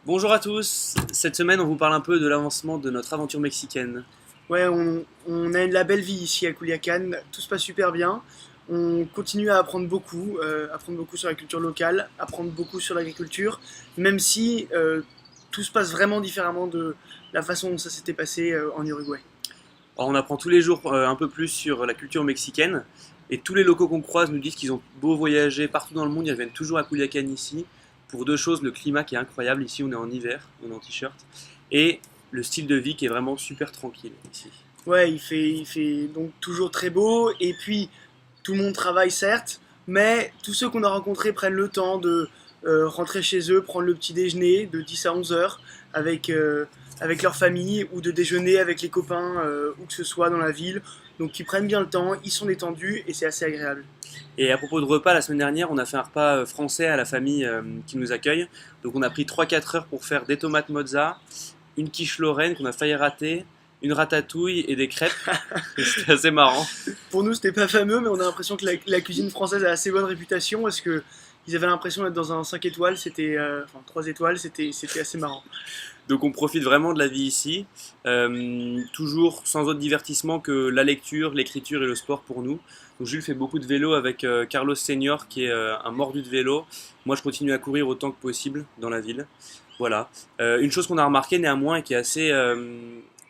Bonjour à tous, cette semaine on vous parle un peu de l'avancement de notre aventure mexicaine. Ouais, on a la belle vie ici à Culiacan, tout se passe super bien. On continue à apprendre beaucoup sur la culture locale, apprendre beaucoup sur l'agriculture, même si tout se passe vraiment différemment de la façon dont ça s'était passé en Uruguay. Alors on apprend tous les jours un peu plus sur la culture mexicaine et tous les locaux qu'on croise nous disent qu'ils ont beau voyager partout dans le monde, ils reviennent toujours à Culiacán ici pour deux choses, le climat qui est incroyable, ici on est en hiver, on est en t-shirt, et le style de vie qui est vraiment super tranquille ici. Ouais, il fait donc toujours très beau, et puis tout le monde travaille certes, mais tous ceux qu'on a rencontrés prennent le temps de rentrer chez eux, prendre le petit déjeuner de 10 à 11 heures avec leur famille, ou de déjeuner avec les copains, où que ce soit dans la ville. Donc ils prennent bien le temps, ils sont détendus et c'est assez agréable. Et à propos de repas, la semaine dernière on a fait un repas français à la famille qui nous accueille, donc on a pris 3-4 heures pour faire des tomates mozza, une quiche lorraine qu'on a failli rater, une ratatouille et des crêpes. C'était assez marrant. Pour nous, c'était pas fameux, mais on a l'impression que la cuisine française a assez bonne réputation, parce que ils avaient l'impression d'être dans un 5 étoiles, enfin 3 étoiles, c'était assez marrant. Donc on profite vraiment de la vie ici, toujours sans autre divertissement que la lecture, l'écriture et le sport pour nous. Donc Jules fait beaucoup de vélo avec Carlos Senior qui est un mordu de vélo. Moi je continue à courir autant que possible dans la ville. Voilà. Une chose qu'on a remarqué néanmoins et qui est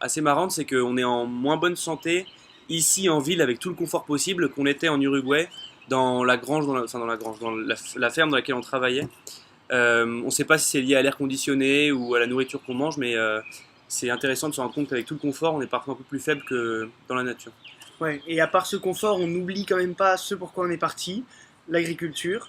assez marrante, c'est qu'on est en moins bonne santé ici en ville avec tout le confort possible qu'on était en Uruguay dans la grange, dans la ferme dans laquelle on travaillait. On ne sait pas si c'est lié à l'air conditionné ou à la nourriture qu'on mange, mais c'est intéressant de se rendre compte qu'avec tout le confort, on est parfois un peu plus faible que dans la nature. Ouais, et à part ce confort, on n'oublie quand même pas ce pourquoi on est parti, l'agriculture.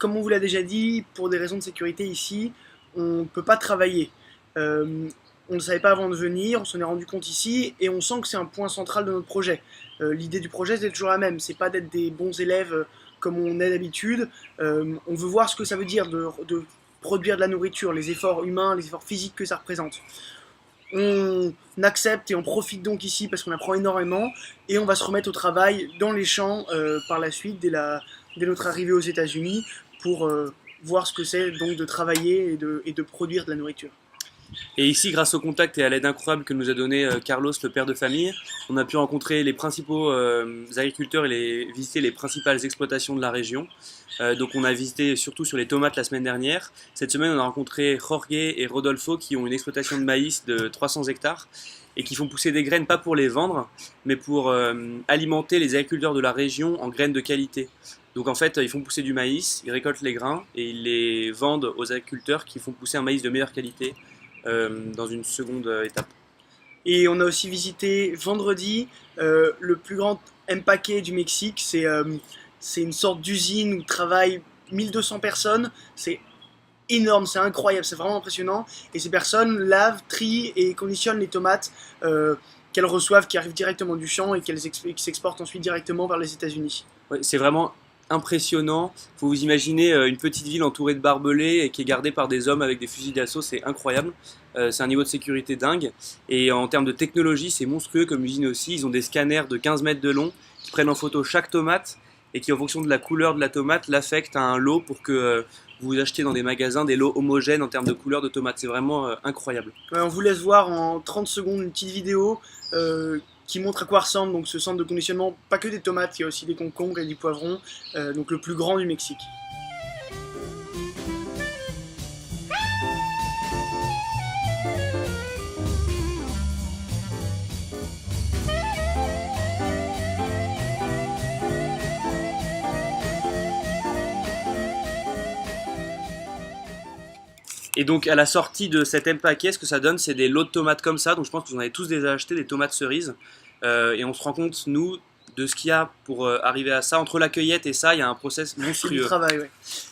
Comme on vous l'a déjà dit, pour des raisons de sécurité ici, on ne peut pas travailler. Euh, on ne le savait pas avant de venir, on s'en est rendu compte ici, et on sent que c'est un point central de notre projet. L'idée du projet, c'est toujours la même, c'est pas d'être des bons élèves comme on est d'habitude. On veut voir ce que ça veut dire de produire de la nourriture, les efforts humains, les efforts physiques que ça représente. On accepte et on profite donc ici parce qu'on apprend énormément, et on va se remettre au travail dans les champs par la suite, dès notre arrivée aux États-Unis, pour voir ce que c'est donc de travailler et de produire de la nourriture. Et ici, grâce au contact et à l'aide incroyable que nous a donné Carlos, le père de famille, on a pu rencontrer les principaux agriculteurs et visiter les principales exploitations de la région. Donc on a visité surtout sur les tomates la semaine dernière. Cette semaine, on a rencontré Jorge et Rodolfo qui ont une exploitation de maïs de 300 hectares et qui font pousser des graines pas pour les vendre, mais pour alimenter les agriculteurs de la région en graines de qualité. Donc en fait, ils font pousser du maïs, ils récoltent les grains et ils les vendent aux agriculteurs qui font pousser un maïs de meilleure qualité dans une seconde étape. Et on a aussi visité vendredi le plus grand empaquet du Mexique. C'est une sorte d'usine où travaillent 1200 personnes. C'est énorme, c'est incroyable, c'est vraiment impressionnant. Et ces personnes lavent, trient et conditionnent les tomates qu'elles reçoivent, qui arrivent directement du champ et qui s'exportent ensuite directement vers les États-Unis. Ouais, c'est vraiment impressionnant. Il faut vous imaginer une petite ville entourée de barbelés et qui est gardée par des hommes avec des fusils d'assaut, c'est incroyable. C'est un niveau de sécurité dingue. Et en termes de technologie, c'est monstrueux comme usine aussi. Ils ont des scanners de 15 mètres de long qui prennent en photo chaque tomate et qui, en fonction de la couleur de la tomate, l'affectent à un lot pour que vous achetiez dans des magasins des lots homogènes en termes de couleur de tomate. C'est vraiment incroyable. Ouais, on vous laisse voir en 30 secondes une petite vidéo qui montre à quoi ressemble donc ce centre de conditionnement, pas que des tomates, il y a aussi des concombres et du poivron, donc le plus grand du Mexique. Et donc à la sortie de cet M paquet, ce que ça donne, c'est des lots de tomates comme ça. Donc je pense que vous en avez tous déjà acheté des tomates cerises. Et on se rend compte, nous, de ce qu'il y a pour arriver à ça. Entre la cueillette et ça, il y a un process C'est du monstrueux. travail,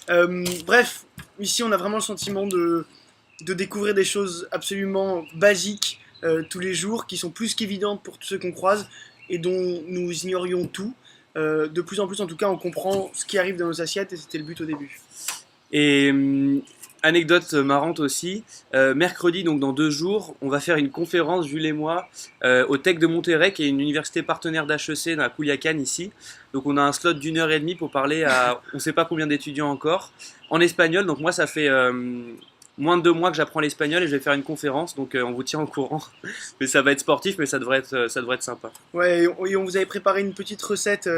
ouais. Bref, ici on a vraiment le sentiment de découvrir des choses absolument basiques tous les jours, qui sont plus qu'évidentes pour tous ceux qu'on croise et dont nous ignorions tout. De plus en plus, en tout cas, on comprend ce qui arrive dans nos assiettes, et c'était le but au début. Et anecdote marrante aussi, mercredi, donc dans 2 jours, on va faire une conférence, Jules et moi, au Tech de Monterrey, qui est une université partenaire d'HEC à Culiacán ici. Donc on a un slot d'1 heure et demie pour parler à on ne sait pas combien d'étudiants encore, en espagnol. Donc moi ça fait moins de 2 mois que j'apprends l'espagnol et je vais faire une conférence, donc on vous tient au courant. Mais ça va être sportif, mais ça devrait être sympa. Ouais, et on vous avait préparé une petite recette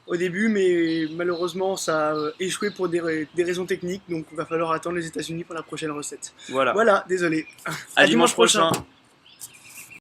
au début, mais malheureusement ça a échoué pour des raisons techniques, donc il va falloir attendre les États-Unis pour la prochaine recette. Voilà. Voilà, désolé. À dimanche prochain.